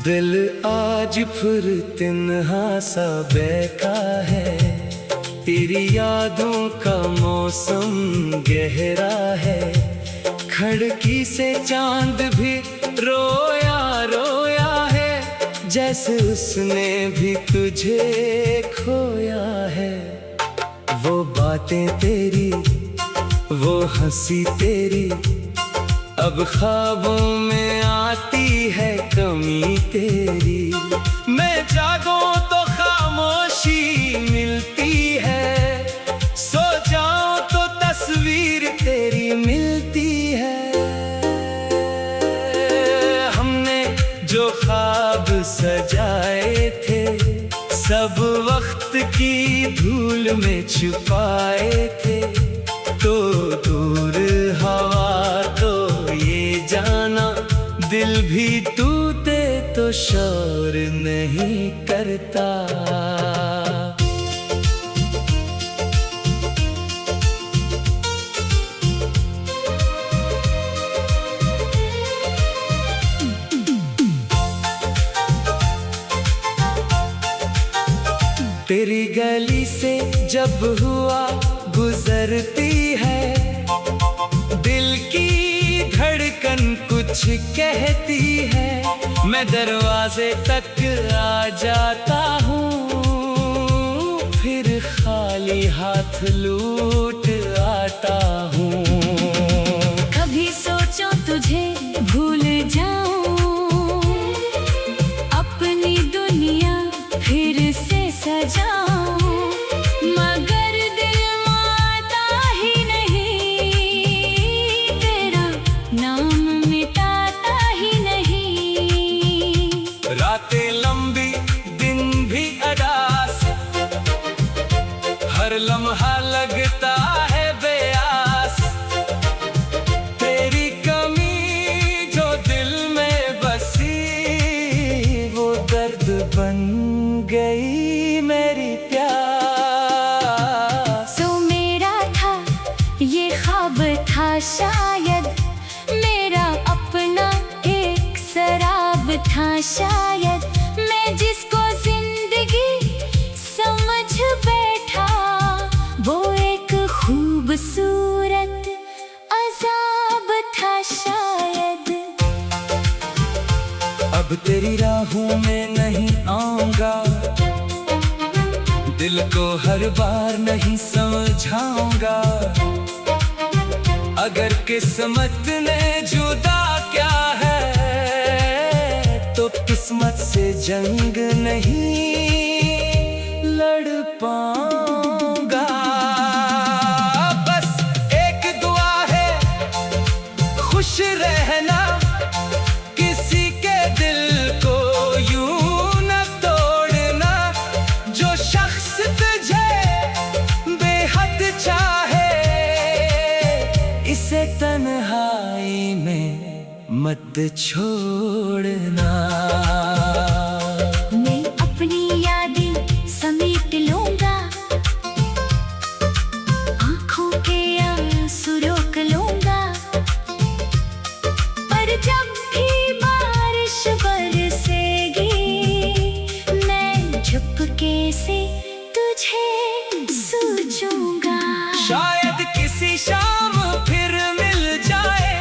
दिल आज फिर तन्हा सा बैठा है, तेरी यादों का मौसम गहरा है। खिड़की से चांद भी रोया रोया है, जैसे उसने भी तुझे खोया है। वो बातें तेरी, वो हंसी तेरी, अब ख्वाबों में आती है कमी तेरी। मैं जागूं तो खामोशी मिलती है, सो जाऊं तो तस्वीर तेरी मिलती है। हमने जो ख्वाब सजाए थे, सब वक्त की धूल में छुपाए थे। तो दूर हवा तो ये जाना, दिल भी टूटे तो शोर नहीं करता। तेरी गली से जब हुआ गुजरती है, दिल की धड़कन कुछ कहती है। मैं दरवाजे तक आ जाता हूँ, फिर खाली हाथ लौट आता हूँ। कभी सोचो तुझे भूल जाऊं, अपनी दुनिया फिर से सजाऊं, मगर दिल मानता ही नहीं, तेरा नाम मिटाता ही नहीं। रातें लंबी दिन भी अदास, हर लम्हा लगता है बेआस। तेरी कमी जो दिल में बसी, वो दर्द बन गई मेरी प्यास। तो मेरा था ये ख्वाब था शायद, मेरा अपना एक शराब था शायद। मैं जिसको जिंदगी समझ बैठा, वो एक खूबसूरत अजाब था शायद। अब तेरी राहों में नहीं आऊंगा, दिल को हर बार नहीं समझाऊंगा। अगर किस्मत ने जुदा क्या है, तो किस्मत से जंग नहीं लड़ पाऊंगा। बस एक दुआ है, खुश रहना, किसी के दिल को यूं न तोड़ना। जो शख्स तुझे बेहद चाहे, इसे तन्हाई में मत छोड़ना। मैं अपनी यादें समेट लूंगा, आंखों के आंसू रोक लूंगा। पर जब भी बारिश बरसेगी, मैं चुपके से तुझे सोचूंगा। शायद किसी शाम फिर मिल जाए,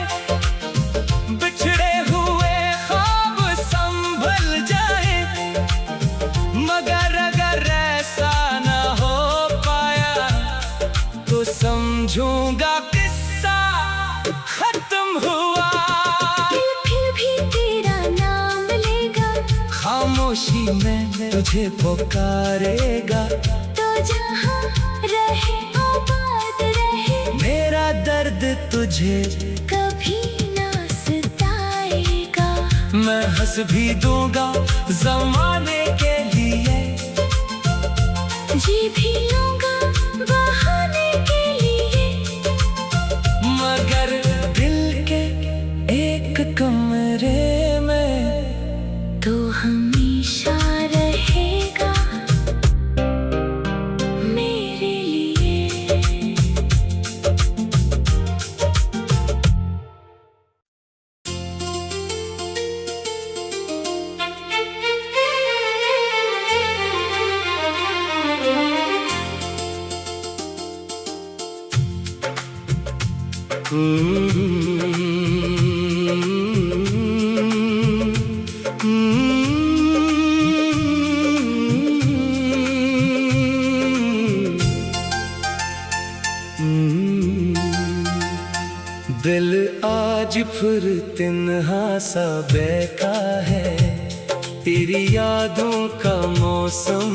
बिछड़े हुए ख्वाब संभल जाए। मगर अगर ऐसा न हो पाया, तो समझूंगा किस्सा खत्म हुआ। दिल फिर भी तेरा नाम लेगा, खामोशी में तुझे पुकारेगा। तो जहाँ रहे आबाद रहे, मेरा दर्द तुझे कभी ना सताएगा। मैं हंस भी दूंगा ज़माने के लिए, जी भी लूंगा बहाने के लिए। मगर दिल के एक कमरे में दिल आज फिर तन्हा सा बैठा है, तेरी यादों का मौसम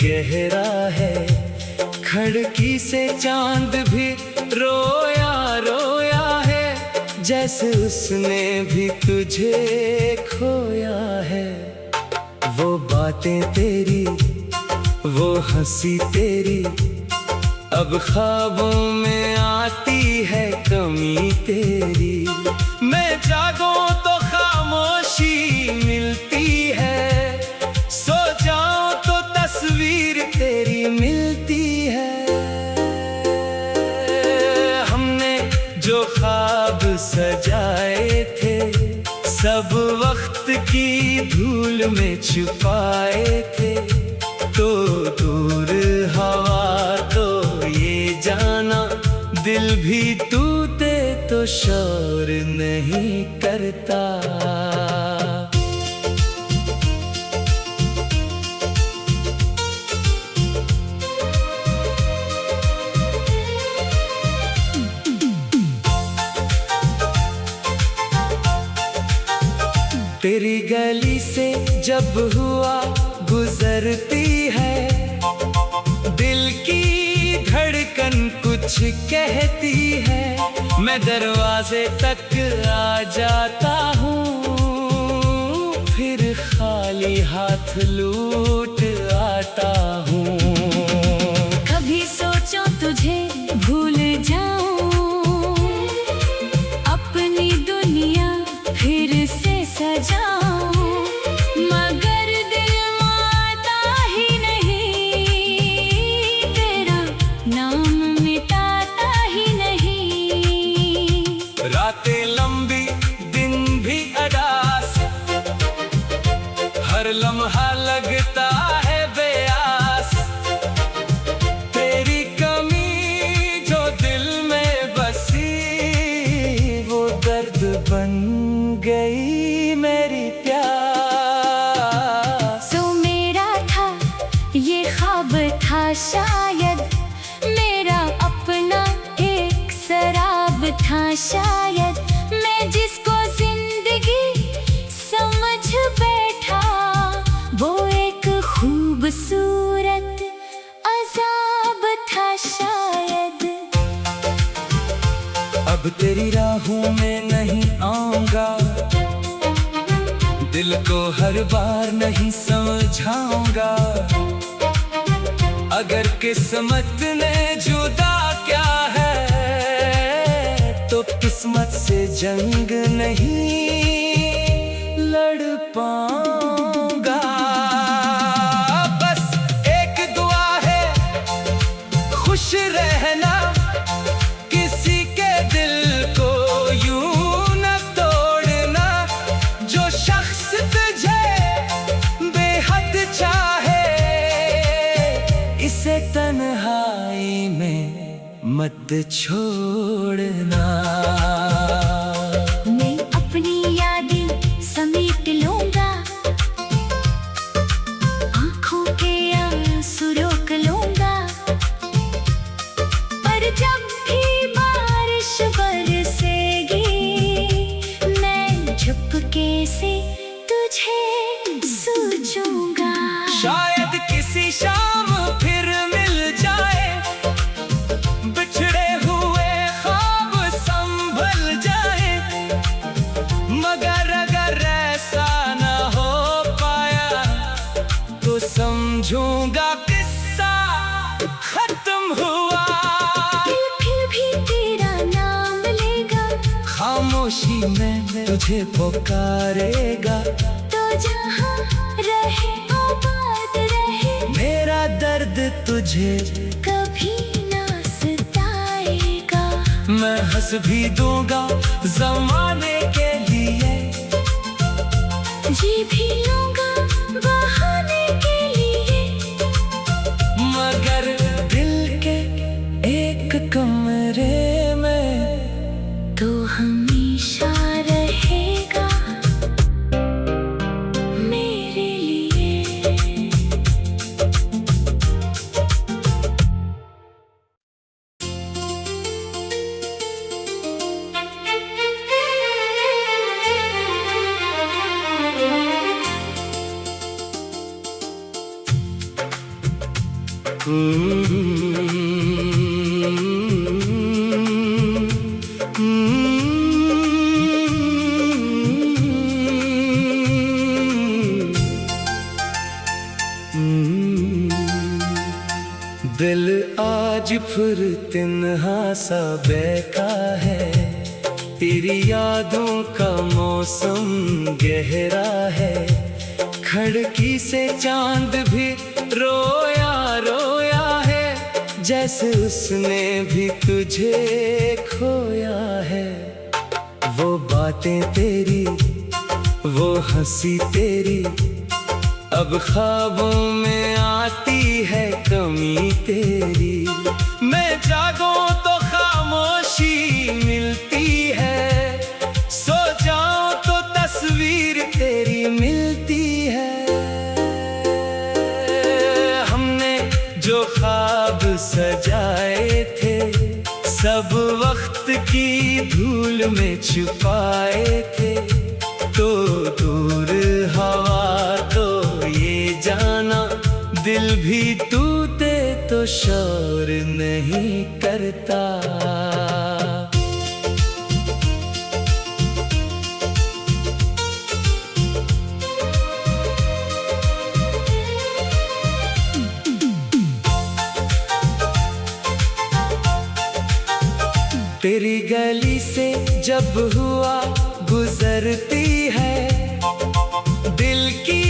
गहरा है। खिड़की से चांद भी रोया रोया है, जैसे उसने भी तुझे खोया है। वो बातें तेरी, वो हंसी तेरी, अब ख्वाबों में आती है कमी तेरी। मैं जागूं तो खामोशी मिलती है, सो जाऊं तो तस्वीर तेरी मिलती है। हमने जो ख्वाब सजाए थे, सब वक्त की धूल में छुपाए थे। तो दूर हवा तो ये जाना, दिल भी टूटे तो शोर नहीं करता। तेरी गली से जब हुआ गुजरती है, दिल की धड़कन कुछ कहती है। मैं दरवाजे तक आ जाता हूँ, फिर खाली हाथ लौट आता हूँ। कभी सोचो तुझे भूल जाऊं, अपनी दुनिया फिर से सजाऊं, मगर दिल मानता ही नहीं, तेरा नाम मिटाता ही नहीं। रातें लंबी दिन भी अदास, हर लम्हा लगता है बेआस। तेरी कमी जो दिल में बसी, वो दर्द बन गई मेरी प्यास। सो मेरा था ये ख्वाब था शायद, मेरा अपना एक शराब था शायद। मैं जिसको जिंदगी समझ बैठा, वो एक खूबसूरत अजाब था शायद। अब तेरी राहों में नहीं आऊंगा, दिल को हर बार नहीं समझाऊंगा। अगर किस्मत ने जुदा क्या है, तो किस्मत से जंग नहीं लड़ पाऊंगा। बस एक दुआ है, खुश रहना, किसी के दिल को यूं न तोड़ना। जो शख्स तुझे बेहद चाहे, इसे तन्हाई में मत छोड़ना। मैं अपनी यादें समेट लूंगा, आंखों के आंसू रोक लूंगा, पर जब भी बारिश बरसेगी, मैं चुपके से तुझे सोचूंगा। शायद किसी शाम फिर मिल जाए, बिछड़े हुए ख्वाब संभल जाए। मगर अगर ऐसा न हो पाया, तो समझूंगा किस्सा खत्म हुआ। दिल फिर भी तेरा नाम लेगा, खामोशी में तुझे पुकारेगा। तो जहाँ रहे आबाद रहे, मेरा दर्द तुझे कभी ना सताएगा। मैं हंस भी दूंगा जमाने के लिए, जी भी लूंगा बहाने के लिए, मगर दिल के एक कमरे में दिल आज फिर तन्हा सा बैठा है, तेरी यादों का मौसम गहरा है। खिड़की से चांद भी रोया रोया है, जैसे उसने भी तुझे खोया है। वो बातें तेरी, वो हंसी तेरी, अब ख्वाबों में आती है कमी तेरी। मैं जागूं तो खामोशी मिलती है, सो जाऊं तो तस्वीर तेरी मिलती है। हमने जो ख्वाब सजाए थे, सब वक्त की धूल में छुपाए थे। तो दूर हवा तो ये जाना, दिल भी टूटे तो शोर नहीं करता। तेरी गली से जब हुआ गुजरती है, दिल की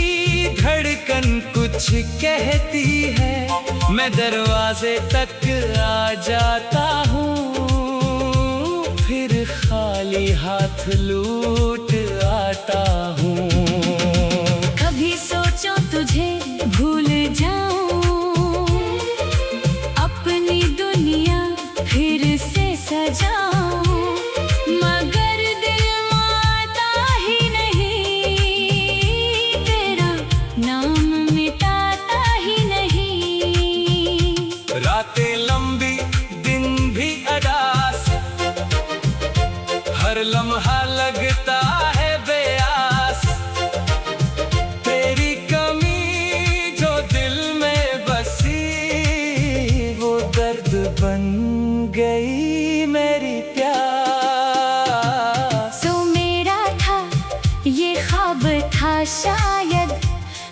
धड़कन कुछ कहती है। मैं दरवाजे तक आ जाता हूँ, फिर खाली हाथ लौट आता हूँ। कभी सोचो तुझे भूल जाऊं, अपनी दुनिया फिर से सजाऊं, मगर दिल मानता ही नहीं, तेरा नाम मिटाता ही नहीं। रातें लंबी दिन भी अदास, हर लम्हा लगता है बेआस। तेरी कमी जो दिल में बसी, वो दर्द बन गई मेरी प्यास। सो मेरा था ये ख्वाब था शायद,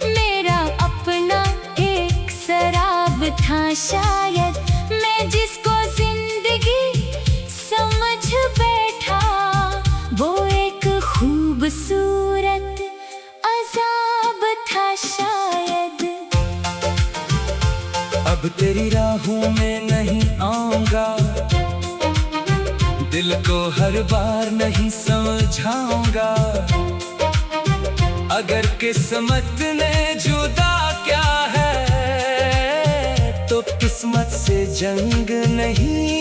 मेरा अपना एक शराब था शायद। मैं जिसको जिंदगी समझ बैठा, वो एक खूबसूरत अजाब था शायद। अब तेरी राहों में नहीं आऊंगा, दिल को हर बार नहीं समझाऊंगा। अगर किस्मत ने जुदा क्या है, तो किस्मत से जंग नहीं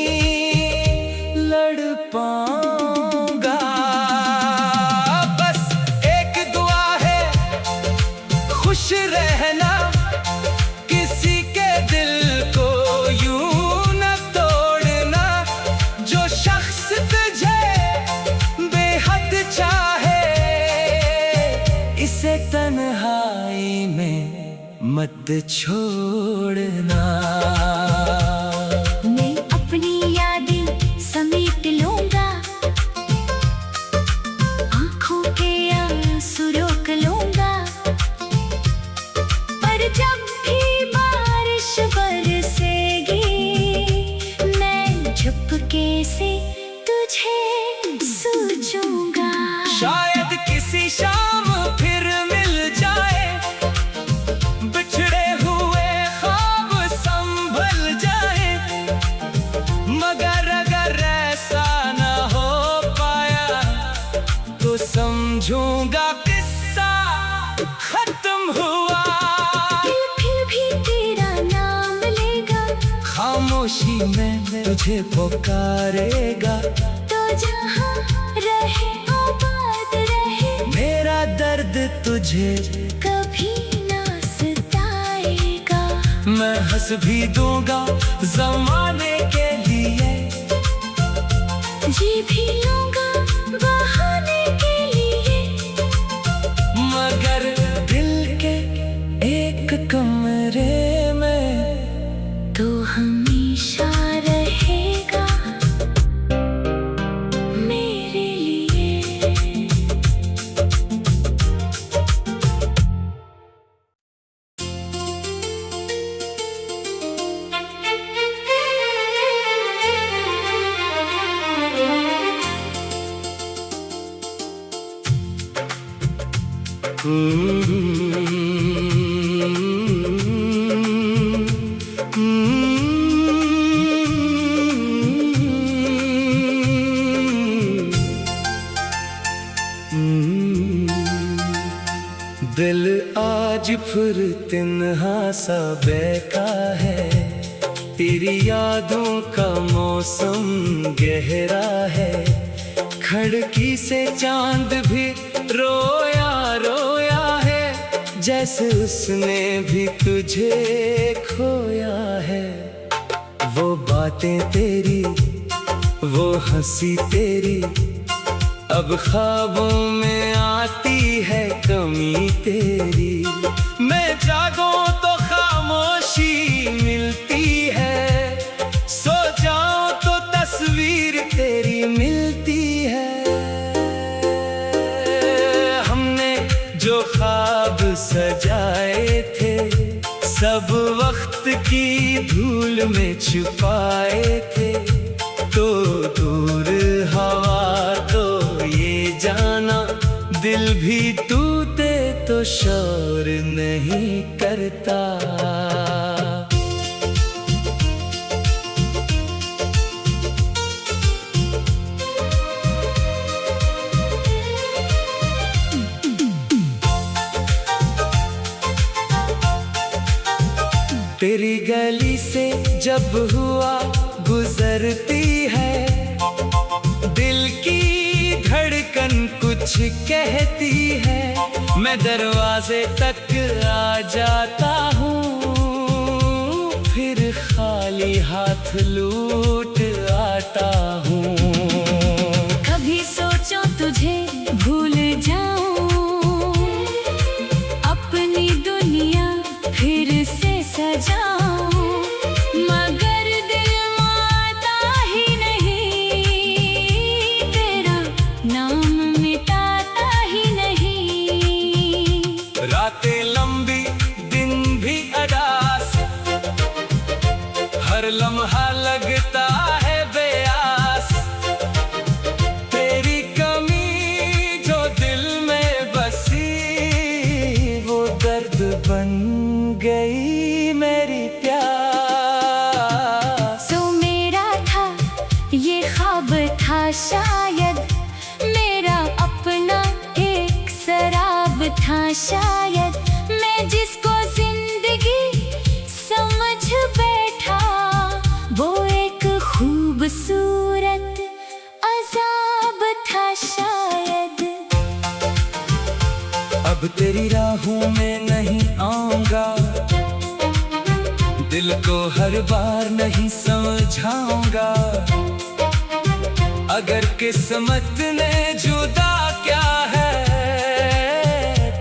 लड़ पाऊंगा। बस एक दुआ है, खुश रहना, किसी के दिल को यूं न तोड़ना। जो शख्स तुझे बेहद चाहे, इसे तन्हाई में मत छोड़ना। मैं अपनी यादें समेट लूंगा, आंखों के आंसू रोक लूंगा। पर जब भी बारिश बरसेगी, मैं चुपके से तुझे सोचूंगा। शायद किसी शाम फिर मिल जाए, बिछड़े हुए ख्वाब संभल जाए। मगर अगर ऐसा न हो पाया, तो समझूंगा किस्सा खत्म हुआ। दिल फिर भी तेरा नाम लेगा, खामोशी में तुझे पुकारेगा। तो जहाँ रहे आबाद रहे, मेरा दर्द तुझे कभी ना सताएगा। मैं हंस भी दूंगा जमाने के लिए, जी भी लूंगा बहाने के लिए। मगर दिल के एक कमरे में तो हमेशा रहेगा मेरे लिए। दिल आज फिर तन्हा सा बैठा है, तेरी यादों का मौसम गहरा है। खिड़की से चांद भी रोया रोया है, जैसे उसने भी तुझे खोया है। वो बातें तेरी, वो हंसी तेरी, अब ख्वाबों में आती है कमी तेरी। मैं जागूं तो खामोशी मिलती है, सो जाऊं तो तस्वीर तेरी मिलती है। हमने जो ख्वाब सजाए थे, सब वक्त की धूल में छुपाए थे। तो दूर हवा तो ये जाना, दिल भी टूटे तो शोर नहीं करता। तेरी गली से जब हुआ गुजरती है, दिल की धड़कन कुछ कहती है। मैं दरवाजे तक आ जाता हूँ, फिर खाली हाथ लौट आता हूँ। कभी सोचो तुझे भूल जाऊं, अपनी दुनिया फिर से सजाऊं, मगर दिल मानता ही नहीं, तेरा नाम मिटाता ही नहीं। रातें लंबी दिन भी अदास, हर लम्हा लगता है बेआस। तेरी कमी जो दिल में बसी, वो दर्द बन गई मेरी प्यास। सो मेरा था ये ख्वाब था शायद, मेरा अपना एक शराब था शायद। मैं जिसको जिंदगी समझ बैठा, वो एक खूबसूरत अजाब था शायद। अब तेरी राहों में नहीं आऊंगा, दिल को हर बार नहीं समझाऊंगा। अगर किस्मत ने जुदा क्या है,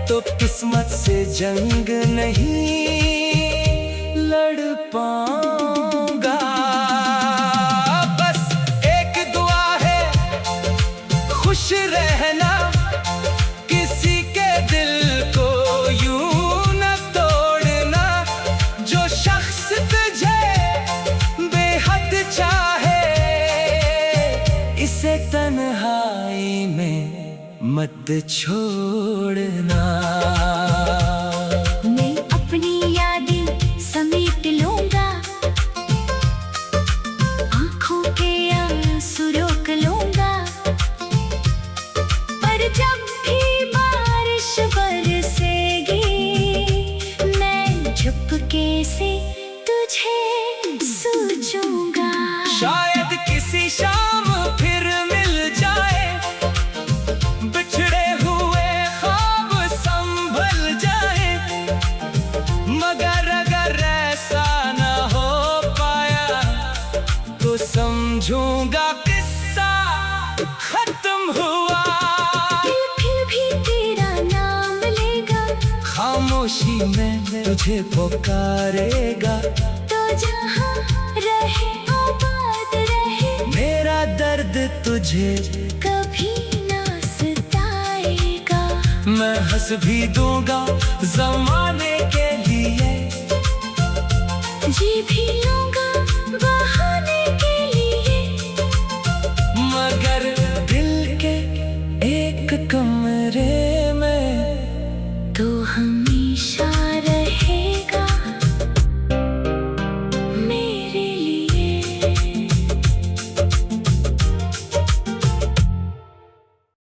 तो किस्मत से जंग नहीं लड़ पाऊंगा। बस एक दुआ है, खुश रहना, किसी के दिल को यूं न तोड़ना। जो शख्स तुझे बेहद चाहे, इसे तन्हाई में मत छोड़ना। मैं अपनी यादें समेट लूंगा, आंखों के आंसू रोक लूंगा, पर जब भी बारिश बरसेगी, मैं चुपके से तुझे सोचूंगा। शायद किसी शाम फिर मिल जाए, बिछड़े हुए ख्वाब संभल जाए। मगर अगर ऐसा न हो पाया, तो समझूंगा किस्सा खत्म हुआ। दिल फिर भी तेरा नाम लेगा, खामोशी में तुझे पुकारेगा। तो जहाँ रहे आबाद रहे, मेरा दर्द तुझे कभी ना सताएगा। मैं हंस भी दूंगा जमाने के लिए, जी भी लूंगा